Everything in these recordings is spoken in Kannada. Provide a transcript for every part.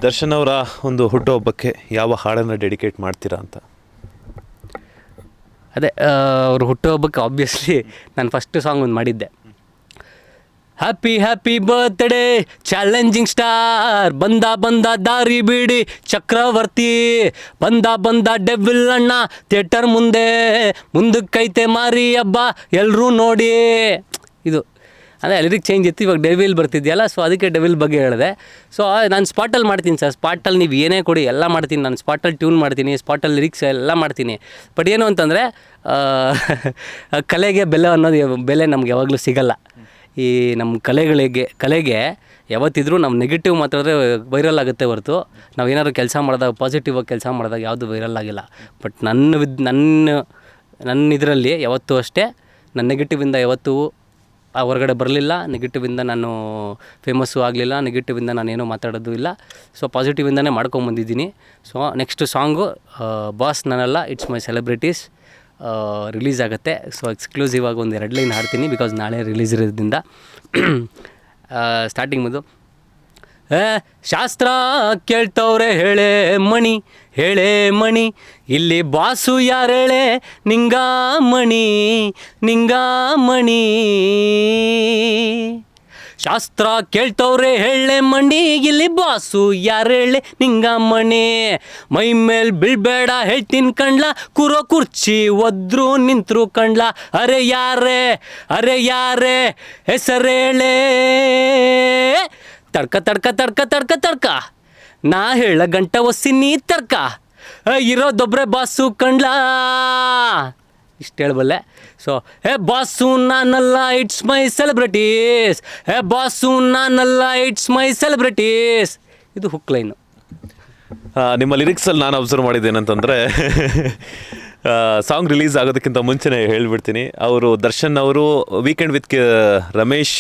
ದರ್ಶನ್ ಅವರ ಒಂದು ಹುಟ್ಟುಹಬ್ಬಕ್ಕೆ ಯಾವ ಹಾಡನ್ನು ಡೆಡಿಕೇಟ್ ಮಾಡ್ತೀರಾ ಅಂತ? ಅದೇ ಅವ್ರ ಹುಟ್ಟುಹಬ್ಬಕ್ಕೆ ಆಬ್ವಿಯಸ್ಲಿ ನಾನು ಫಸ್ಟ್ ಸಾಂಗ್ ಒಂದು ಮಾಡಿದ್ದೆ. Happy happy birthday challenging star, ಬಂದ ದಾರಿ ಬಿಡಿ ಚಕ್ರವರ್ತಿ, ಬಂದ ಡೆವಿಲ್ ಅಣ್ಣ ಥಿಯೇಟರ್ ಮುಂದಕ್ಕೈತೆ ಮಾರಿ ಹಬ್ಬ ಎಲ್ಲರೂ ನೋಡಿ. ಇದು ಅದೇ ಲಿರಿಕ್ ಚೇಂಜ್ ಇತ್ತು, ಇವಾಗ ಡೆವಿಲ್ ಬರ್ತಿದೆಯಲ್ಲ, ಸೊ ಅದಕ್ಕೆ ಡೆವಿಲ್ ಬಗ್ಗೆ ಹೇಳಿದೆ. ಸೊ ನಾನು ಸ್ಪಾಟಲ್ಲಿ ಮಾಡ್ತೀನಿ ಸರ್, ಸ್ಪಾಟಲ್ಲಿ ನೀವು ಏನೇ ಕೊಡಿ ಎಲ್ಲ ಮಾಡ್ತೀನಿ. ನಾನು ಸ್ಪಾಟಲ್ಲಿ ಟ್ಯೂನ್ ಮಾಡ್ತೀನಿ, ಸ್ಪಾಟಲ್ಲಿ ಲಿರಿಕ್ಸ್ ಎಲ್ಲ ಮಾಡ್ತೀನಿ. ಬಟ್ ಏನು ಅಂತಂದರೆ ಕಲೆಗೆ ಬೆಲೆ ನಮ್ಗೆ ಯಾವಾಗಲೂ ಸಿಗಲ್ಲ. ಈ ನಮ್ಮ ಕಲೆಗೆ ಯಾವತ್ತಿದ್ರೂ ನಮ್ಮ ನೆಗೆಟಿವ್ ಮಾತಾಡಿದ್ರೆ ವೈರಲ್ ಆಗುತ್ತೆ ಹೊರತು ನಾವು ಏನಾದ್ರು ಕೆಲಸ ಮಾಡಿದಾಗ ಪಾಸಿಟಿವ್ ಆಗಿ ಕೆಲಸ ಮಾಡಿದಾಗ ಯಾವುದು ವೈರಲ್ ಆಗಿಲ್ಲ. ಬಟ್ ನನ್ನ ಇದರಲ್ಲಿ ಯಾವತ್ತೂ ಅಷ್ಟೇ ನನ್ನ ನೆಗೆಟಿವಿಂದ ಯಾವತ್ತೂ ಹೊರಗಡೆ ಬರಲಿಲ್ಲ. ನೆಗೆಟಿವಿಂದ ನಾನು ಫೇಮಸ್ಸು ಆಗಲಿಲ್ಲ, ನೆಗೆಟಿವಿಂದ ನಾನೇನೂ ಮಾತಾಡೋದು ಇಲ್ಲ. ಸೊ ಪಾಸಿಟಿವಿಂದನೇ ಮಾಡ್ಕೊಂಬಂದಿದ್ದೀನಿ. ಸೊ ನೆಕ್ಸ್ಟ್ ಸಾಂಗು ಬಾಸ್ ನಾನಲ್ಲ, ಇಟ್ಸ್ ಮೈ ಸೆಲೆಬ್ರಿಟೀಸ್ ರಿಲೀಸ್ ಆಗುತ್ತೆ. ಸೊ ಎಕ್ಸ್ಕ್ಲೂಸಿವ್ ಆಗಿ ಒಂದು 2 ಲೈನ್ ಹಾಡ್ತೀನಿ, ಬಿಕಾಸ್ ನಾಳೆ ರಿಲೀಸ್ ಇರೋದ್ರಿಂದ. ಸ್ಟಾರ್ಟಿಂಗ್ ಬಂದು ಶಾಸ್ತ್ರ ಕೇಳ್ತವ್ರೆ ಹೇಳೇ ಮಣಿ, ಇಲ್ಲಿ ಬಾಸು ಯಾರೇಳೆ ನಿಂಗಾಮಣಿ. ಶಾಸ್ತ್ರ ಕೇಳ್ತವ್ರೆ ಹೇಳೆ ಮಣಿ, ಇಲ್ಲಿ ಬಾಸು ಯಾರೇಳೆ ನಿಂಗಾಮಣಿ. ಮೈ ಮೇಲ್ ಬೀಳ್ಬೇಡ ಹೇಳ್ತೀನಿ ಕಣ್ಲ, ಕೂರೋ ಕುರ್ಚಿ ಒದ್ರು ನಿಂತರು ಕಣ್ಲ. ಅರೆ ಯಾರೇ ಹೆಸರೇಳೆ, ತಡ್ಕ ನಾ ಹೇಳ ಗಂಟ ಒಸಿ ನೀ ತರ್ಕ, ಇರೋದೊಬ್ರೆ ಬಾಸು ಕಣ್ಲ. ಇಷ್ಟು ಹೇಳಬಲ್ಲೆ. ಸೊ ಬಾಸು ನಾನಲ್ಲ, ಇಟ್ಸ್ ಮೈ ಸೆಲೆಬ್ರಿಟೀಸ್. ಬಾಸು ನಾನಲ್ಲ, ಇಟ್ಸ್ ಮೈ ಸೆಲೆಬ್ರಿಟೀಸ್. ಇದು ಹುಕ್ ಲೈನು. ನಿಮ್ಮ ಲಿರಿಕ್ಸಲ್ಲಿ ನಾನು ಅಬ್ಸರ್ವ್ ಮಾಡಿದ್ದೇನಂತಂದರೆ ಸಾಂಗ್ ರಿಲೀಸ್ ಆಗೋದಕ್ಕಿಂತ ಮುಂಚೆನೇ ಹೇಳಿಬಿಡ್ತೀನಿ, ಅವರು ದರ್ಶನ್ ಅವರು ವೀಕೆಂಡ್ ವಿತ್ ರಮೇಶ್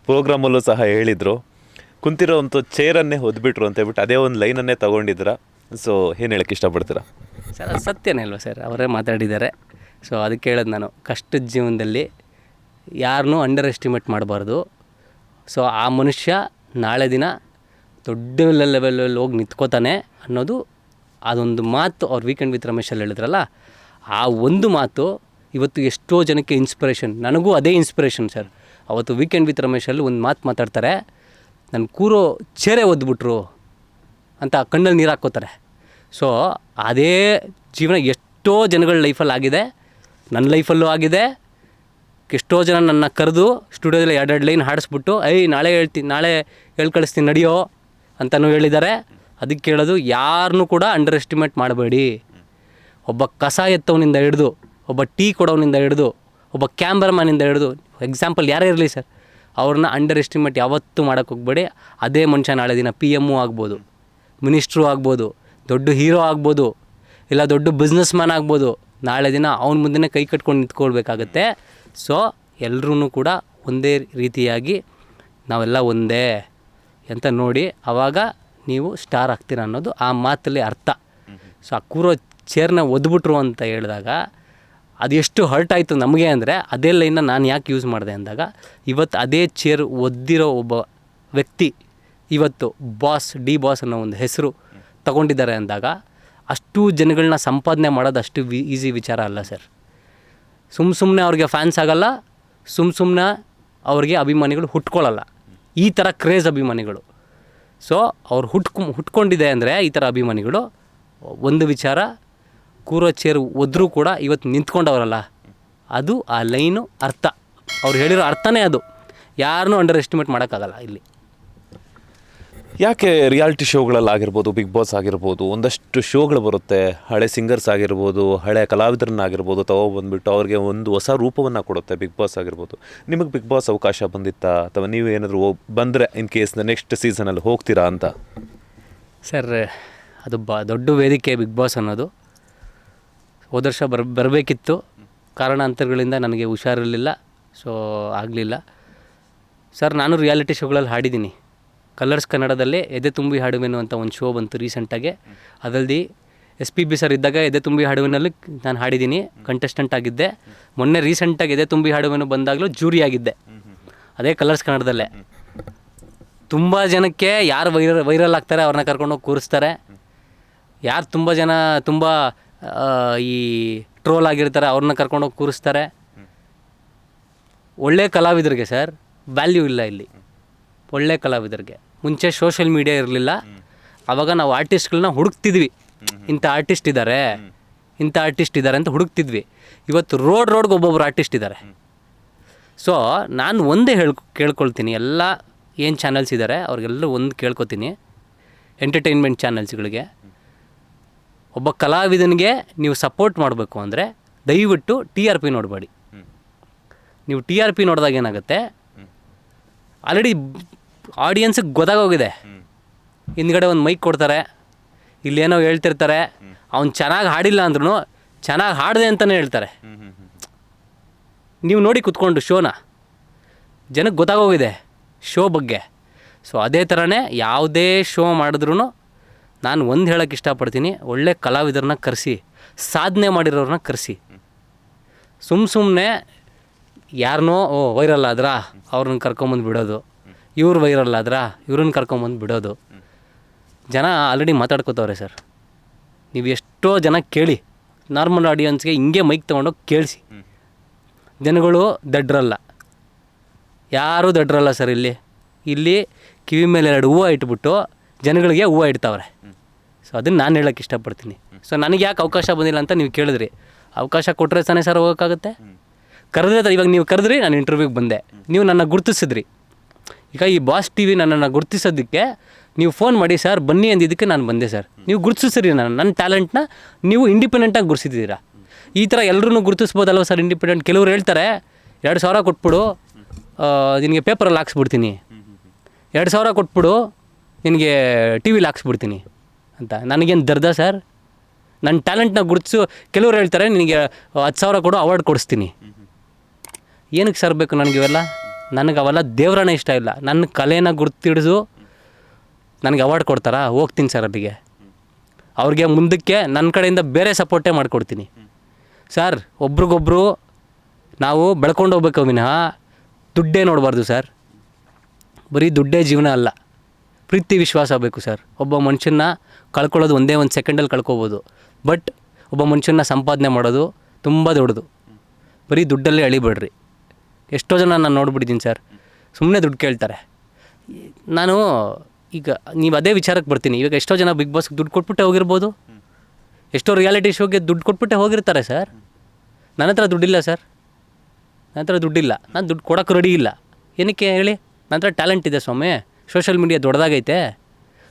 ಪ್ರೋಗ್ರಾಮಲ್ಲೂ ಸಹ ಹೇಳಿದರು, ಕುಂತಿರೋವಂಥ ಚೇರನ್ನೇ ಹೊದ್ಬಿಟ್ರು ಅಂತ ಹೇಳ್ಬಿಟ್ಟು ಅದೇ ಒಂದು ಲೈನನ್ನೇ ತೊಗೊಂಡಿದ್ದೀರ. ಸೊ ಏನು ಹೇಳೋಕ್ಕೆ ಇಷ್ಟಪಡ್ತೀರಾ ಸರ್? ಅದು ಸತ್ಯನೇ ಅಲ್ವಾ ಸರ್, ಅವರೇ ಮಾತಾಡಿದ್ದಾರೆ. ಸೊ ಅದಕ್ಕೆ ಹೇಳೋದು ನಾನು, ಕಷ್ಟದ ಜೀವನದಲ್ಲಿ ಯಾರನ್ನೂ ಅಂಡರ್ ಎಸ್ಟಿಮೇಟ್ ಮಾಡಬಾರ್ದು. ಸೊ ಆ ಮನುಷ್ಯ ನಾಳೆ ದಿನ ದೊಡ್ಡ ಲೆವೆಲಲ್ಲಿ ಹೋಗಿ ನಿಂತ್ಕೋತಾನೆ ಅನ್ನೋದು ಅದೊಂದು ಮಾತು ಅವ್ರು ವೀಕೆಂಡ್ ವಿತ್ ರಮೇಶಲ್ಲಿ ಹೇಳಿದ್ರಲ್ಲ, ಆ ಒಂದು ಮಾತು ಇವತ್ತು ಎಷ್ಟೋ ಜನಕ್ಕೆ ಇನ್ಸ್ಪಿರೇಷನ್. ನನಗೂ ಅದೇ ಇನ್ಸ್ಪಿರೇಷನ್ ಸರ್. ಅವತ್ತು ವೀಕೆಂಡ್ ವಿತ್ ರಮೇಶಲ್ಲಿ ಒಂದು ಮಾತು ಮಾತಾಡ್ತಾರೆ, ನನ್ನ ಕೂರೋ ಚೇರೆ ಒದ್ಬಿಟ್ರು ಅಂತ ಕಣ್ಣಲ್ಲಿ ನೀರು ಹಾಕ್ಕೋತಾರೆ. ಸೊ ಅದೇ ಜೀವನ ಎಷ್ಟೋ ಜನಗಳ ಲೈಫಲ್ಲಿ ಆಗಿದೆ, ನನ್ನ ಲೈಫಲ್ಲೂ ಆಗಿದೆ. ಎಷ್ಟೋ ಜನ ನನ್ನ ಕರೆದು ಸ್ಟುಡಿಯೋದಲ್ಲಿ 2 ಲೈನ್ ಹಾಡಿಸ್ಬಿಟ್ಟು ನಾಳೆ ಹೇಳಿ ಕಳಿಸ್ತೀನಿ ನಡಿಯೋ ಅಂತಲೂ ಹೇಳಿದ್ದಾರೆ. ಅದಕ್ಕೆ ಹೇಳೋದು, ಯಾರನ್ನೂ ಕೂಡ ಅಂಡರ್ ಎಸ್ಟಿಮೇಟ್ ಮಾಡಬೇಡಿ. ಒಬ್ಬ ಕಸ ಎತ್ತವನಿಂದ ಹಿಡಿದು, ಒಬ್ಬ ಟೀ ಕೊಡೋನಿಂದ ಹಿಡಿದು, ಒಬ್ಬ ಕ್ಯಾಮ್ರಾಮ್ಯಾನಿಂದ ಹಿಡಿದು, ಎಕ್ಸಾಂಪಲ್ ಯಾರೇ ಇರಲಿ ಸರ್, ಅವ್ರನ್ನ ಅಂಡರ್ ಎಸ್ಟಿಮೇಟ್ ಯಾವತ್ತೂ ಮಾಡೋಕ್ಕೆ ಹೋಗಬೇಡಿ. ಅದೇ ಮನುಷ್ಯ ನಾಳೆ ದಿನ PM ಆಗ್ಬೋದು, ಮಿನಿಸ್ಟ್ರು ಆಗ್ಬೋದು, ದೊಡ್ಡ ಹೀರೋ ಆಗ್ಬೋದು, ಇಲ್ಲ ದೊಡ್ಡ ಬಿಸ್ನೆಸ್ ಮ್ಯಾನ್ ಆಗ್ಬೋದು. ನಾಳೆ ದಿನ ಅವ್ನ ಮುಂದೆ ಕೈ ಕಟ್ಕೊಂಡು ನಿಂತ್ಕೊಳ್ಬೇಕಾಗತ್ತೆ. ಸೊ ಎಲ್ಲರೂ ಕೂಡ ಒಂದೇ ರೀತಿಯಾಗಿ ನಾವೆಲ್ಲ ಒಂದೇ ಅಂತ ನೋಡಿ, ಆವಾಗ ನೀವು ಸ್ಟಾರ್ ಆಗ್ತೀರ ಅನ್ನೋದು ಆ ಮಾತಲ್ಲಿ ಅರ್ಥ. ಸೊ ಆ ಕೂರೋ ಚೇರ್ನ ಒದ್ಬಿಟ್ರು ಅಂತ ಹೇಳಿದಾಗ ಅದು ಎಷ್ಟು ಹರ್ಟ್ ಆಯಿತು ನಮಗೆ ಅಂದರೆ, ಅದೇ ಲೈನ್ನ ನಾನು ಯಾಕೆ ಯೂಸ್ ಮಾಡಿದೆ ಅಂದಾಗ, ಇವತ್ತು ಅದೇ ಚೇರ್ ಒದ್ದಿರೋ ಒಬ್ಬ ವ್ಯಕ್ತಿ ಇವತ್ತು ಡಿ ಬಾಸ್ ಅನ್ನೋ ಒಂದು ಹೆಸರು ತಗೊಂಡಿದ್ದಾರೆ ಅಂದಾಗ, ಅಷ್ಟು ಜನಗಳನ್ನ ಸಂಪಾದನೆ ಮಾಡೋದು ಅಷ್ಟು ಈಸಿ ವಿಚಾರ ಅಲ್ಲ ಸರ್. ಸುಮ್ಮನೆ ಅವ್ರಿಗೆ ಫ್ಯಾನ್ಸ್ ಆಗಲ್ಲ, ಸುಮ್ಮನೆ ಅವ್ರಿಗೆ ಅಭಿಮಾನಿಗಳು ಹುಟ್ಕೊಳ್ಳಲ್ಲ. ಈ ಥರ ಕ್ರೇಜ್ ಅಭಿಮಾನಿಗಳು. ಸೊ ಅವ್ರು ಹುಟ್ಕೊಂಡಿದೆ ಅಂದರೆ ಈ ಥರ ಅಭಿಮಾನಿಗಳು. ಒಂದು ವಿಚಾರ, ಕೂರೋ ಚೇರು ಒದ್ರೂ ಕೂಡ ಇವತ್ತು ನಿಂತ್ಕೊಂಡವರಲ್ಲ, ಅದು ಆ ಲೈನು ಅರ್ಥ. ಅವ್ರು ಹೇಳಿರೋ ಅರ್ಥನೇ ಅದು. ಯಾರನ್ನೂ ಅಂಡರ್ ಎಸ್ಟಿಮೇಟ್ ಮಾಡೋಕ್ಕಾಗಲ್ಲ ಇಲ್ಲಿ. ಯಾಕೆ ರಿಯಾಲಿಟಿ ಶೋಗಳಲ್ಲಾಗಿರ್ಬೋದು, ಬಿಗ್ ಬಾಸ್ ಆಗಿರ್ಬೋದು, ಒಂದಷ್ಟು ಶೋಗಳು ಬರುತ್ತೆ, ಹಳೆ ಸಿಂಗರ್ಸ್ ಆಗಿರ್ಬೋದು, ಹಳೆ ಕಲಾವಿದರನ್ನಾಗಿರ್ಬೋದು ತೊಗೊಬಂದ್ಬಿಟ್ಟು ಅವ್ರಿಗೆ ಒಂದು ಹೊಸ ರೂಪವನ್ನು ಕೊಡುತ್ತೆ ಬಿಗ್ ಬಾಸ್ ಆಗಿರ್ಬೋದು. ನಿಮಗೆ ಬಿಗ್ ಬಾಸ್ ಅವಕಾಶ ಬಂದಿತ್ತಾ, ಅಥವಾ ನೀವು ಏನಾದರೂ ಬಂದರೆ ಇನ್ ಕೇಸ್ ನೆಕ್ಸ್ಟ್ ಸೀಸನಲ್ಲಿ ಹೋಗ್ತೀರಾ ಅಂತ? ಸರ್ ಅದು ದೊಡ್ಡ ವೇದಿಕೆ ಬಿಗ್ ಬಾಸ್ ಅನ್ನೋದು. ಹೋದ ವರ್ಷ ಬರಬೇಕಿತ್ತು, ಕಾರಣಾಂತರಗಳಿಂದ ನನಗೆ ಹುಷಾರಿರಲಿಲ್ಲ, ಸೊ ಆಗಲಿಲ್ಲ. ಸರ್ ನಾನು ರಿಯಾಲಿಟಿ ಶೋಗಳಲ್ಲಿ ಹಾಡಿದ್ದೀನಿ. ಕಲರ್ಸ್ ಕನ್ನಡದಲ್ಲಿ ಎದೆ ತುಂಬಿ ಹಾಡುವೆನು ಅಂತ ಒಂದು ಶೋ ಬಂತು ರೀಸೆಂಟಾಗಿ. ಅದಲ್ಲದೆ SPB ಸರ್ ಇದ್ದಾಗ ಎದೆ ತುಂಬಿ ಹಾಡುವೆನಲ್ಲಿ ನಾನು ಹಾಡಿದ್ದೀನಿ, ಕಂಟೆಸ್ಟೆಂಟ್ ಆಗಿದ್ದೆ. ಮೊನ್ನೆ ರೀಸೆಂಟಾಗಿ ಎದೆ ತುಂಬಿ ಹಾಡುವೆನು ಬಂದಾಗಲೂ ಜೂರಿ ಆಗಿದ್ದೆ, ಅದೇ ಕಲರ್ಸ್ ಕನ್ನಡದಲ್ಲೇ. ತುಂಬ ಜನಕ್ಕೆ ಯಾರು ವೈರಲ್ ಆಗ್ತಾರೆ ಅವ್ರನ್ನ ಕರ್ಕೊಂಡೋಗಿ ಕೂರಿಸ್ತಾರೆ. ಯಾರು ತುಂಬ ಜನ ತುಂಬ ಈ ಟ್ರೋಲ್ ಆಗಿರ್ತಾರೆ ಅವ್ರನ್ನ ಕರ್ಕೊಂಡೋಗಿ ಕೂರಿಸ್ತಾರೆ. ಒಳ್ಳೆ ಕಲಾವಿದರಿಗೆ ಸರ್ ವ್ಯಾಲ್ಯೂ ಇಲ್ಲ ಇಲ್ಲಿ. ಒಳ್ಳೆ ಕಲಾವಿದರಿಗೆ ಮುಂಚೆ ಸೋಷಿಯಲ್ ಮೀಡಿಯಾ ಇರಲಿಲ್ಲ. ಆವಾಗ ನಾವು ಆರ್ಟಿಸ್ಟ್ಗಳನ್ನ ಹುಡುಕ್ತಿದ್ವಿ. ಇಂಥ ಆರ್ಟಿಸ್ಟ್ ಇದ್ದಾರೆ, ಇಂಥ ಆರ್ಟಿಸ್ಟ್ ಇದ್ದಾರೆ ಅಂತ ಹುಡುಕ್ತಿದ್ವಿ. ಇವತ್ತು ರೋಡ್ಗೆ ಒಬ್ಬೊಬ್ರು ಆರ್ಟಿಸ್ಟ್ ಇದ್ದಾರೆ. ಸೊ ನಾನು ಒಂದೇ ಕೇಳ್ಕೊಳ್ತೀನಿ, ಎಲ್ಲ ಏನು ಚಾನಲ್ಸ್ ಇದ್ದಾರೆ ಅವ್ರಿಗೆಲ್ಲರೂ ಒಂದು ಕೇಳ್ಕೊತೀನಿ, ಎಂಟರ್ಟೈನ್ಮೆಂಟ್ ಚಾನಲ್ಸ್ಗಳಿಗೆ ಒಬ್ಬ ಕಲಾವಿದನಿಗೆ ನೀವು ಸಪೋರ್ಟ್ ಮಾಡಬೇಕು ಅಂದರೆ ದಯವಿಟ್ಟು TRP ನೋಡಬೇಡಿ. ನೀವು TRP ನೋಡಿದಾಗ ಏನಾಗುತ್ತೆ, ಆಲ್ರೆಡಿ ಆಡಿಯನ್ಸಿಗೆ ಗೊತ್ತಾಗೋಗಿದೆ. ಹಿಂದ್ಗಡೆ ಒಂದು ಮೈಕ್ ಕೊಡ್ತಾರೆ, ಇಲ್ಲೇನೋ ಹೇಳ್ತಿರ್ತಾರೆ, ಅವ್ನು ಚೆನ್ನಾಗಿ ಹಾಡಿಲ್ಲ ಅಂದ್ರೂ ಚೆನ್ನಾಗಿ ಹಾಡಿದೆ ಅಂತಲೇ ಹೇಳ್ತಾರೆ. ನೀವು ನೋಡಿ ಕೂತ್ಕೊಂಡು ಶೋನ, ಜನಕ್ಕೆ ಗೊತ್ತಾಗೋಗಿದೆ ಶೋ ಬಗ್ಗೆ. ಸೊ ಅದೇ ಥರನೇ ಯಾವುದೇ ಶೋ ಮಾಡಿದ್ರೂ ನಾನು ಒಂದು ಹೇಳೋಕ್ಕೆ ಇಷ್ಟಪಡ್ತೀನಿ, ಒಳ್ಳೆ ಕಲಾವಿದರನ್ನ ಕರೆಸಿ, ಸಾಧನೆ ಮಾಡಿರೋರನ್ನ ಕರೆಸಿ. ಸುಮ್ಮನೆ ಯಾರನ್ನೋ ವೈರಲ್ ಆದ್ರಾ ಅವ್ರನ್ನ ಕರ್ಕೊಂಬಂದು ಬಿಡೋದು, ಇವ್ರು ವೈರಲ್ ಆದ್ರಾ ಇವ್ರನ್ನ ಕರ್ಕೊಂಬಂದು ಬಿಡೋದು. ಜನ ಆಲ್ರೆಡಿ ಮಾತಾಡ್ಕೋತವ್ರೆ ಸರ್. ನೀವು ಎಷ್ಟೋ ಜನ ಕೇಳಿ, ನಾರ್ಮಲ್ ಆಡಿಯನ್ಸ್ಗೆ ಹಿಂಗೆ ಮೈಕ್ ತೊಗೊಂಡೋಗಿ ಕೇಳಿಸಿ. ಜನಗಳು ದಡ್ರಲ್ಲ, ಯಾರೂ ದಡ್ರಲ್ಲ ಸರ್. ಇಲ್ಲಿ ಕಿವಿ ಮೇಲೆ 2 ಹೂವು ಇಟ್ಬಿಟ್ಟು ಜನಗಳಿಗೆ ಹೂವು ಇಡ್ತಾವ್ರೆ. ಸೊ ಅದನ್ನು ನಾನು ಹೇಳೋಕ್ಕೆ ಇಷ್ಟಪಡ್ತೀನಿ. ಸೊ ನನಗೆ ಯಾಕೆ ಅವಕಾಶ ಬಂದಿಲ್ಲ ಅಂತ ನೀವು ಕೇಳಿದ್ರಿ. ಅವಕಾಶ ಕೊಟ್ಟರೆ ತಾನೇ ಸರ್ ಹೋಗೋಕ್ಕಾಗುತ್ತೆ. ಕರೆದ್ರೆ ಇವಾಗ ನೀವು ಕರೆದ್ರಿ, ನಾನು ಇಂಟರ್ವ್ಯೂಗೆ ಬಂದೆ, ನೀವು ನನ್ನ ಗುರುತಿಸಿದ್ರಿ. ಈಗ ಈ ಬಾಸ್ TV ನನ್ನನ್ನು ಗುರುತಿಸೋದಕ್ಕೆ ನೀವು ಫೋನ್ ಮಾಡಿ ಸರ್ ಬನ್ನಿ ಅಂದಿದ್ದಕ್ಕೆ ನಾನು ಬಂದೆ ಸರ್. ನೀವು ಗುರುತಿಸಿದ್ರಿ ನನ್ನ ಟ್ಯಾಲೆಂಟ್ನ, ನೀವು ಇಂಡಿಪೆಂಡೆಂಟಾಗಿ ಗುರುತಿಸಿದ್ದೀರಾ. ಈ ಥರ ಎಲ್ಲರೂ ಗುರುತಿಸ್ಬೋದಲ್ವ ಸರ್ ಇಂಡಿಪೆಂಡೆಂಟ್. ಕೆಲವ್ರು ಹೇಳ್ತಾರೆ 2,000 ಕೊಟ್ಬಿಡು ನಿನಗೆ ಪೇಪರಲ್ಲಿ ಹಾಕ್ಸ್ಬಿಡ್ತೀನಿ, 2,000 ಕೊಟ್ಬಿಡು ನಿನಗೆ TVಲಿ ಹಾಕ್ಸ್ಬಿಡ್ತೀನಿ ಅಂತ. ನನಗೇನು ದರ್ದ ಸರ್? ನನ್ನ ಟ್ಯಾಲೆಂಟ್ನ ಗುರುತಿಸು. ಕೆಲವ್ರು ಹೇಳ್ತಾರೆ ನಿನಗೆ 10,000 ಕೊಡು ಅವಾರ್ಡ್ ಕೊಡಿಸ್ತೀನಿ. ಏನಕ್ಕೆ ಸರ್ ಬೇಕು ನನಗೆ ಇವೆಲ್ಲ? ನನಗೆ ಅವೆಲ್ಲ ದೇವ್ರನೇ ಇಷ್ಟ ಇಲ್ಲ. ನನ್ನ ಕಲೆನ ಗುರ್ತಿಡಿದು ನನಗೆ ಅವಾರ್ಡ್ ಕೊಡ್ತಾರಾ? ಹೋಗ್ತೀನಿ ಸರ್ ಅಲ್ಲಿಗೆ. ಅವ್ರಿಗೆ ಮುಂದಕ್ಕೆ ನನ್ನ ಕಡೆಯಿಂದ ಬೇರೆ ಸಪೋರ್ಟೇ ಮಾಡಿಕೊಡ್ತೀನಿ ಸರ್. ಒಬ್ರಿಗೊಬ್ರು ನಾವು ಬೆಳ್ಕೊಂಡು ಹೋಗ್ಬೇಕು ವಿನಃ ದುಡ್ಡೇ ನೋಡಬಾರ್ದು ಸರ್. ಬರೀ ದುಡ್ಡೇ ಜೀವನ ಅಲ್ಲ, ಪ್ರೀತಿ ವಿಶ್ವಾಸ ಬೇಕು ಸರ್. ಒಬ್ಬ ಮನುಷ್ಯನ ಕಳ್ಕೊಳ್ಳೋದು ಒಂದೇ ಒಂದು ಸೆಕೆಂಡಲ್ಲಿ ಕಳ್ಕೊಬೋದು, ಬಟ್ ಒಬ್ಬ ಮನುಷ್ಯನ ಸಂಪಾದನೆ ಮಾಡೋದು ತುಂಬ ದೊಡ್ಡದು. ಬರೀ ದುಡ್ಡಲ್ಲೇ ಅಳಿಬೇಡ್ರಿ. ಎಷ್ಟೋ ಜನ ನಾನು ನೋಡ್ಬಿಟ್ಟಿದ್ದೀನಿ ಸರ್, ಸುಮ್ಮನೆ ದುಡ್ಡು ಕೇಳ್ತಾರೆ. ನಾನು ಈಗ ನೀವು ಅದೇ ವಿಚಾರಕ್ಕೆ ಬರ್ತೀನಿ. ಇವಾಗ ಎಷ್ಟೋ ಜನ ಬಿಗ್ ಬಾಸ್ಗೆ ದುಡ್ಡು ಕೊಟ್ಬಿಟ್ಟೆ ಹೋಗಿರ್ಬೋದು, ಎಷ್ಟೋ ರಿಯಾಲಿಟಿ ಶೋಗೆ ದುಡ್ಡು ಕೊಟ್ಬಿಟ್ಟೆ ಹೋಗಿರ್ತಾರೆ ಸರ್. ನನ್ನ ಹತ್ರ ದುಡ್ಡಿಲ್ಲ ಸರ್, ನನ್ನ ಹತ್ರ ದುಡ್ಡಿಲ್ಲ, ನಾನು ದುಡ್ಡು ಕೊಡೋಕ್ಕೆ ರೆಡಿ ಇಲ್ಲ. ಏನಕ್ಕೆ ಹೇಳಿ? ನನ್ನ ಹತ್ರ ಟ್ಯಾಲೆಂಟ್ ಇದೆ ಸ್ವಾಮಿ. ಸೋಷಲ್ ಮೀಡಿಯಾ ದೊಡ್ಡದಾಗೈತೆ,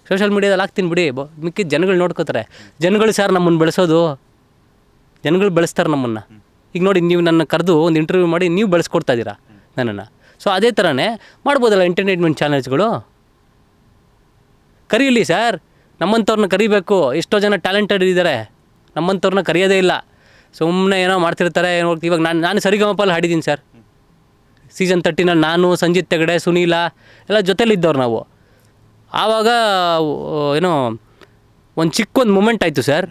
ಸೋಷಲ್ ಮೀಡಿಯಾದಲ್ಲಿ ಹಾಕ್ತೀನಿ ಬಿಡಿ, ಮಿಕ್ಕಿದ ಜನಗಳು ನೋಡ್ಕೋತಾರೆ. ಜನಗಳು ಸರ್ ನಮ್ಮನ್ನು ಬೆಳೆಸೋದು, ಜನಗಳು ಬೆಳೆಸ್ತಾರೆ ನಮ್ಮನ್ನು. ಈಗ ನೋಡಿ, ನೀವು ನನ್ನ ಕರೆದು ಒಂದು ಇಂಟರ್ವ್ಯೂ ಮಾಡಿ ನೀವು ಬೆಳೆಸ್ಕೊಡ್ತಾ ಇದ್ದೀರಾ ನನ್ನನ್ನು. ಸೊ ಅದೇ ಥರನೇ ಮಾಡ್ಬೋದಲ್ಲ ಎಂಟರ್ಟೈನ್ಮೆಂಟ್ ಚಾನೆಲ್ಸ್ಗಳು. ಕರೀಲಿ ಸರ್, ನಮ್ಮಂಥವ್ರನ್ನ ಕರಿಬೇಕು. ಎಷ್ಟೋ ಜನ ಟ್ಯಾಲೆಂಟೆಡ್ ಇದ್ದಾರೆ, ನಮ್ಮಂಥವ್ರನ್ನ ಕರೆಯೋದೇ ಇಲ್ಲ. ಸುಮ್ಮನೆ ಏನೋ ಮಾಡ್ತಿರ್ತಾರೆ. ಏನೋ ಇವಾಗ ನಾನು ಸರಿಗಮಪಲ್ಲಿ ಹಾಡಿದ್ದೀನಿ ಸರ್. ಸೀಸನ್ 13ನಲ್ಲಿ ನಾನು, ಸಂಜಿತ್ ಹೆಗಡೆ, ಸುನೀಲ ಎಲ್ಲ ಜೊತೆಲಿದ್ದವ್ರು ನಾವು. ಆವಾಗ ಏನೋ ಒಂದು ಚಿಕ್ಕೊಂದು ಮೂಮೆಂಟ್ ಆಯಿತು ಸರ್.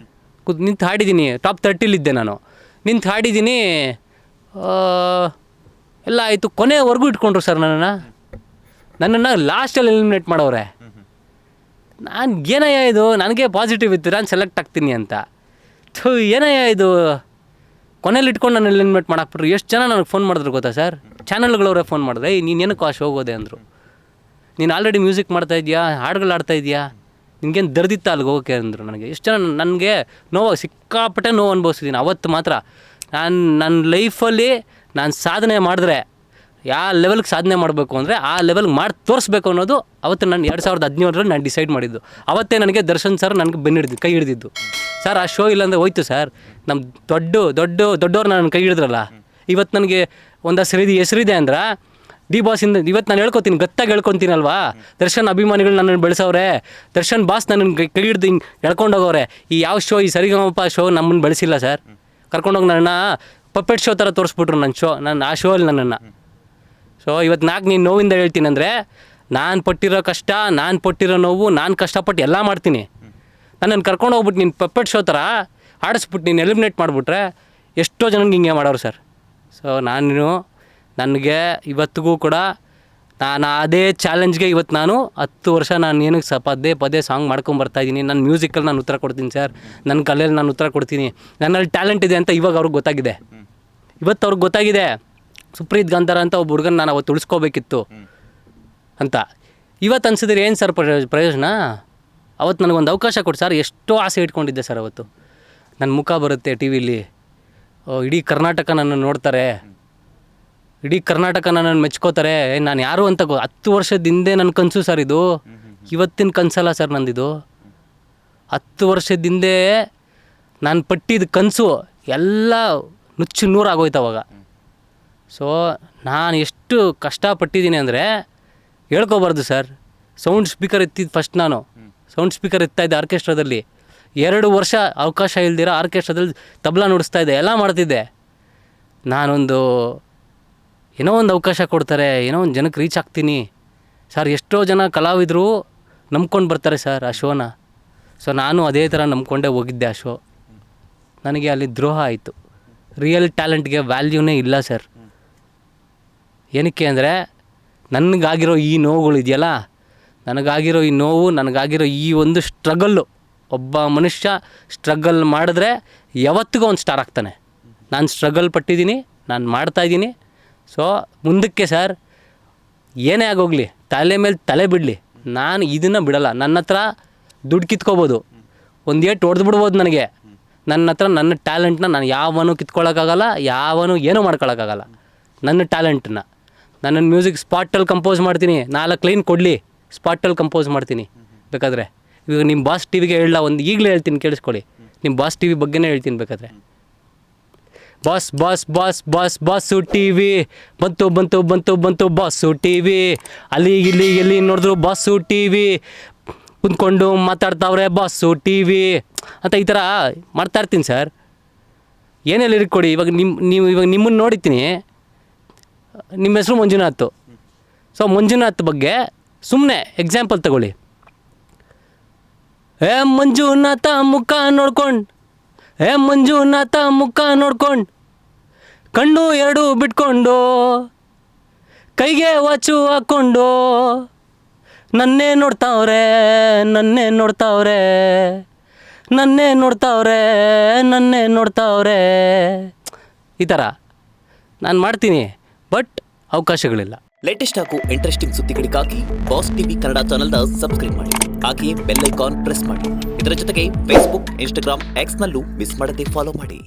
ನಿಂತು ಹಾಡಿದ್ದೀನಿ, ಟಾಪ್ 30ಲಿದ್ದೆ ನಾನು. ನಿಂತು ಹಾಡಿದ್ದೀನಿ, ಎಲ್ಲ ಆಯಿತು. ಕೊನೆವರೆಗೂ ಇಟ್ಕೊಂಡ್ರು ಸರ್ ನನ್ನನ್ನು ಲಾಸ್ಟಲ್ಲಿ ಎಲಿಮಿನೇಟ್ ಮಾಡವ್ರೆ. ನಾನು ಏನಯ್ಯ ಇದು, ನನಗೆ ಪಾಸಿಟಿವ್ ಇತ್ತು ನಾನು ಸೆಲೆಕ್ಟ್ ಆಗ್ತೀನಿ ಅಂತ. ಏನಯ್ಯ ಇದು, ಕೊನೆಯಲ್ಲಿ ಇಟ್ಕೊಂಡು ನಾನು ಎಲಿಮಿನೇಟ್ ಮಾಡಾಕ್ಬಿಟ್ರು. ಎಷ್ಟು ಜನ ನನಗೆ ಫೋನ್ ಮಾಡಿದ್ರು ಗೊತ್ತಾ ಸರ್? ಚಾನಲ್ಗಳವರೇ ಫೋನ್ ಮಾಡಿದ್ರೆ, ನೀನು ಏನಕ್ಕೆ ಆ ಶೋ ಹೋಗೋದೆ ಅಂದರು. ನೀನು ಆಲ್ರೆಡಿ ಮ್ಯೂಸಿಕ್ ಮಾಡ್ತಾಯಿದ್ಯಾ, ಹಾಡುಗಳು ಆಡ್ತಾಯಿದ್ಯಾ, ನಿನಗೇನು ದರ್ದಿತ್ತ ಅಲ್ಲಿಗೆ ಹೋಗೋಕ್ಕೆ ಅಂದರು. ನನಗೆ ಎಷ್ಟು ಜನ ನನಗೆ ನೋವು, ಸಿಕ್ಕಾಪಟ್ಟೆ ನೋವು ಅನುಭವಿಸಿದ್ದೀನಿ. ಅವತ್ತು ಮಾತ್ರ ನನ್ನ ಲೈಫಲ್ಲಿ ನಾನು ಸಾಧನೆ ಮಾಡಿದ್ರೆ ಯಾವ ಲೆವೆಲ್ಗೆ ಸಾಧನೆ ಮಾಡಬೇಕು ಅಂದರೆ ಆ ಲೆವೆಲ್ಗೆ ಮಾಡಿ ತೋರಿಸ್ಬೇಕು ಅನ್ನೋದು ಅವತ್ತು ನಾನು 2017ರಲ್ಲಿ ನಾನು ಡಿಸೈಡ್ ಮಾಡಿದ್ದು. ಅವತ್ತೇ ನನಗೆ ದರ್ಶನ್ ಸರ್ ನನಗೆ ಕೈ ಹಿಡಿದಿದ್ದು. ಸರ್ ಆ ಶೋ ಇಲ್ಲಾಂದರೆ ಹೋಯ್ತು ಸರ್. ನಮ್ಮ ದೊಡ್ಡವ್ರು ನನ್ನ ಕೈ ಹಿಡಿದ್ರಲ್ಲ, ಇವತ್ತು ನನಗೆ ಒಂದು ಹೆಸರಿದೆ ಅಂದ್ರೆ ಡಿ ಬಾಸಿಂದ. ಇವತ್ತು ನಾನು ಹೇಳ್ಕೊತೀನಿ, ಗತ್ತಾಗಿ ಹೇಳ್ಕೊತೀನಲ್ವಾ. ದರ್ಶನ್ ಅಭಿಮಾನಿಗಳು ನನ್ನನ್ನು ಬೆಳೆಸವ್ರೆ, ದರ್ಶನ್ ಬಾಸ್ ನನ್ನನ್ನು ಕೈ ಹಿಡ್ದು ಹಿಂಗೆ ಎಳ್ಕೊಂಡೋಗವ್ರೆ. ಈ ಯಾವ ಶೋ, ಈ ಸರಿಗಮಪ ಶೋ ನಮ್ಮನ್ನು ಬೆಳೆಸಿಲ್ಲ ಸರ್. ಕರ್ಕೊಂಡೋಗಿ ನನ್ನ ಪಪ್ಪೆಟ್ ಶೋ ಥರ ತೋರಿಸ್ಬಿಟ್ರು ನನ್ನ ಆ ಶೋ ಅಲ್ಲಿ ನನ್ನನ್ನು. ಸೊ ಇವತ್ತು ನೀನು ನೋವಿಂದ ಹೇಳ್ತೀನಿ ಅಂದರೆ, ನಾನು ಪಟ್ಟಿರೋ ಕಷ್ಟ, ನಾನು ಪಟ್ಟಿರೋ ನೋವು, ನಾನು ಕಷ್ಟಪಟ್ಟು ಎಲ್ಲ ಮಾಡ್ತೀನಿ. ನನ್ನನ್ನು ಕರ್ಕೊಂಡು ಹೋಗ್ಬಿಟ್ಟು ನೀನು ಪಪ್ಪೆಟ್ ಶೋ ಥರ ಆಡಿಸ್ಬಿಟ್ಟು ನೀನು ಎಲಿಮಿನೇಟ್ ಮಾಡಿಬಿಟ್ರೆ ಎಷ್ಟೋ ಜನಕ್ಕೆ ಹಿಂಗೆ ಮಾಡೋರು ಸರ್. ಸೊ ನನಗೆ ಇವತ್ತಿಗೂ ಕೂಡ ನಾನು ಅದೇ ಚಾಲೆಂಜ್ಗೆ ಇವತ್ತು ನಾನು 10 ವರ್ಷ ನಾನು ಏನಕ್ಕೆ ಪದೇ ಪದೇ ಸಾಂಗ್ ಮಾಡ್ಕೊಂಬರ್ತಾಯಿದ್ದೀನಿ. ನನ್ನ ಮ್ಯೂಸಿಕಲ್ಲಿ ನಾನು ಉತ್ತರ ಕೊಡ್ತೀನಿ ಸರ್, ನನ್ನ ಕಲೆಯಲ್ಲಿ ನಾನು ಉತ್ತರ ಕೊಡ್ತೀನಿ. ನನ್ನಲ್ಲಿ ಟ್ಯಾಲೆಂಟ್ ಇದೆ ಅಂತ ಇವಾಗ ಅವ್ರಿಗೆ ಗೊತ್ತಾಗಿದೆ. ಇವತ್ತು ಅವ್ರಿಗೆ ಗೊತ್ತಾಗಿದೆ ಸುಪ್ರೀತ್ ಗಾಂಧಾರ ಅಂತ ಒಬ್ಬ ಹುಡುಗನ ನಾನು ಅವತ್ತು ಉಳಿಸ್ಕೋಬೇಕಿತ್ತು ಅಂತ. ಇವತ್ತು ಅನ್ಸಿದ್ರೆ ಏನು ಸರ್ ಪ್ರಯೋಜನ? ಅವತ್ತು ನನಗೊಂದು ಅವಕಾಶ ಕೊಟ್ಟು ಸರ್, ಎಷ್ಟೋ ಆಸೆ ಇಟ್ಕೊಂಡಿದ್ದೆ ಸರ್. ಅವತ್ತು ನನ್ನ ಮುಖ ಬರುತ್ತೆ ಟಿ ವಿಲಿ, ಇಡೀ ಕರ್ನಾಟಕ ನನ್ನ ನೋಡ್ತಾರೆ, ಇಡೀ ಕರ್ನಾಟಕ ನನ್ನನ್ನು ಮೆಚ್ಕೋತಾರೆ, ನಾನು ಯಾರು ಅಂತ 10 ವರ್ಷದ ಹಿಂದೆ ನನ್ನ ಕನಸು ಸರ್ ಇದು. ಇವತ್ತಿನ ಕನಸಲ್ಲ ಸರ್ ನಂದಿದು. 10 ವರ್ಷದ ಹಿಂದೆ ನಾನು ಪಟ್ಟಿದ ಕನಸು ಎಲ್ಲ ನುಚ್ಚು ನೂರಾಗೋಯ್ತು ಅವಾಗ. ಸೊ ನಾನು ಎಷ್ಟು ಕಷ್ಟಪಟ್ಟಿದ್ದೀನಿ ಅಂದರೆ ಹೇಳ್ಕೊಬಾರ್ದು ಸರ್. ಸೌಂಡ್ ಸ್ಪೀಕರ್ ಎತ್ತಿದ್ದು ಫಸ್ಟ್ ನಾನು ಸೌಂಡ್ ಸ್ಪೀಕರ್ ಎತ್ತಾಯಿದ್ದೆ ಆರ್ಕೆಸ್ಟ್ರಾದಲ್ಲಿ. 2 ವರ್ಷ ಅವಕಾಶ ಇಲ್ದಿರ ಆರ್ಕೆಸ್ಟ್ರಾದಲ್ಲಿ ತಬಲಾ ನುಡಿಸ್ತಾ ಇದ್ದೆ, ಎಲ್ಲ ಮಾಡ್ತಿದ್ದೆ. ನಾನೊಂದು ಏನೋ ಒಂದು ಅವಕಾಶ ಕೊಡ್ತಾರೆ, ಏನೋ ಒಂದು ಜನಕ್ಕೆ ರೀಚ್ ಆಗ್ತೀನಿ ಸರ್. ಎಷ್ಟೋ ಜನ ಕಲಾವಿದರು ನಂಬ್ಕೊಂಡು ಬರ್ತಾರೆ ಸರ್ ಆ ಶೋನ. ಸೊ ನಾನು ಅದೇ ಥರ ನಂಬ್ಕೊಂಡೇ ಹೋಗಿದ್ದೆ ಆ ಶೋ. ನನಗೆ ಅಲ್ಲಿ ದ್ರೋಹ ಆಯಿತು. ರಿಯಲ್ ಟ್ಯಾಲೆಂಟ್ಗೆ ವ್ಯಾಲ್ಯೂನೇ ಇಲ್ಲ ಸರ್. ಏನಕ್ಕೆ ಅಂದರೆ ನನಗಾಗಿರೋ ಈ ನೋವುಗಳಿದೆಯಲ್ಲ, ನನಗಾಗಿರೋ ಈ ನೋವು, ನನಗಾಗಿರೋ ಈ ಒಂದು ಸ್ಟ್ರಗಲ್ಲು. ಒಬ್ಬ ಮನುಷ್ಯ ಸ್ಟ್ರಗಲ್ ಮಾಡಿದ್ರೆ ಯಾವತ್ತಿಗೂ ಒಂದು ಸ್ಟಾರ್ ಆಗ್ತಾನೆ. ನಾನು ಸ್ಟ್ರಗಲ್ ಪಟ್ಟಿದ್ದೀನಿ, ನಾನು ಮಾಡ್ತಾಯಿದ್ದೀನಿ. ಸೊ ಮುಂದಕ್ಕೆ ಸರ್ ಏನೇ ಆಗೋಗಲಿ, ತಲೆ ಮೇಲೆ ತಲೆ ಬಿಡಲಿ, ನಾನು ಇದನ್ನು ಬಿಡಲ್ಲ. ನನ್ನ ಹತ್ರ ದುಡ್ಡು ಕಿತ್ಕೋಬೋದು, ಒಂದು ಏಟು ಹೊಡೆದು ಬಿಡ್ಬೋದು ನನಗೆ. ನನ್ನ ಹತ್ರ ನನ್ನ ಟ್ಯಾಲೆಂಟ್ನ ನಾನು ಯಾವನೂ ಕಿತ್ಕೊಳ್ಳೋಕ್ಕಾಗಲ್ಲ, ಯಾವನೂ ಏನೂ ಮಾಡ್ಕೊಳಕ್ಕಾಗಲ್ಲ. ನನ್ನ ಟ್ಯಾಲೆಂಟನ್ನ ನನ್ನ ಮ್ಯೂಸಿಕ್ ಸ್ಪಾಟಲ್ಲಿ ಕಂಪೋಸ್ ಮಾಡ್ತೀನಿ. 4 ಲೈನ್ ಕೊಡಲಿ, ಸ್ಪಾಟಲ್ಲಿ ಕಂಪೋಸ್ ಮಾಡ್ತೀನಿ ಬೇಕಾದರೆ. ಇವಾಗ ನಿಮ್ಮ ಬಾಸ್ ಟಿ ವಿಗೆ ಹೇಳಲ್ಲ, ಒಂದು ಈಗಲೇ ಹೇಳ್ತೀನಿ ಕೇಳಿಸ್ಕೊಳ್ಳಿ. ನಿಮ್ಮ ಬಾಸ್ ಟಿ ವಿ ಬಗ್ಗೆನೇ ಹೇಳ್ತೀನಿ ಬೇಕಾದರೆ. Boss boss boss boss boss T V ಬಂತು ಬಂತು ಬಂತು ಬಂತು ಬಾಸು ಟಿ ವಿ, ಅಲ್ಲಿ ಇಲ್ಲಿ ಎಲ್ಲಿ ನೋಡಿದ್ರು ಬಾಸು ಟಿ ವಿ, ಕುಂತ್ಕೊಂಡು ಮಾತಾಡ್ತಾವ್ರೆ ಬಾಸು ಟಿ ವಿ ಅಂತ ಈ ಥರ ಮಾಡ್ತಾಯಿರ್ತೀನಿ ಸರ್. ಏನೆಲ್ಲ ಇಟ್ಕೊಡಿ. ಇವಾಗ ಇವಾಗ ನಿಮ್ಮನ್ನು ನೋಡಿತೀನಿ, ನಿಮ್ಮ ಹೆಸರು ಮಂಜುನಾಥ್. ಸೊ ಮಂಜುನಾಥ್ ಬಗ್ಗೆ ಸುಮ್ಮನೆ ಎಕ್ಸಾಂಪಲ್ ತಗೊಳ್ಳಿ. ಮಂಜುನಾಥ ಮುಖ ನೋಡ್ಕೊಂಡು, ಮಂಜುನಾಥ ಮುಖ ನೋಡ್ಕೊಂಡು, ಕಣ್ಣು 2 ಬಿಟ್ಕೊಂಡು, ಕೈಗೆ ವಾಚು ಹಾಕ್ಕೊಂಡು, ನನ್ನೇ ನೋಡ್ತಾವ್ರೆ ನನ್ನೇ ನೋಡ್ತಾವ್ರೆ ನನ್ನೇ ನೋಡ್ತಾವ್ರೆ ನನ್ನೇ ನೋಡ್ತಾವ್ರೆ ಈ ಥರ ನಾನು ಮಾಡ್ತೀನಿ. ಬಟ್ ಅವಕಾಶಗಳಿಲ್ಲ. ಲೇಟೆಸ್ಟ್ ಹಾಗೂ ಇಂಟ್ರೆಸ್ಟಿಂಗ್ ಸುದ್ದಿಗಳಿಗಾಗಿ ಬಾಸ್ ಟಿವಿ ಕನ್ನಡ ಚಾನೆಲ್ನ ಸಬ್ಸ್ಕ್ರೈಬ್ ಮಾಡಿ. ಹಾಗೆಯೇ ಬೆಲ್ ಐಕಾನ್ ಪ್ರೆಸ್ ಮಾಡಿ. ಇದರ ಜೊತೆಗೆ ಫೇಸ್ಬುಕ್, ಇನ್ಸ್ಟಾಗ್ರಾಮ್, ಎಕ್ಸ್ನಲ್ಲೂ ಮಿಸ್ ಮಾಡದೆ ಫಾಲೋ ಮಾಡಿ.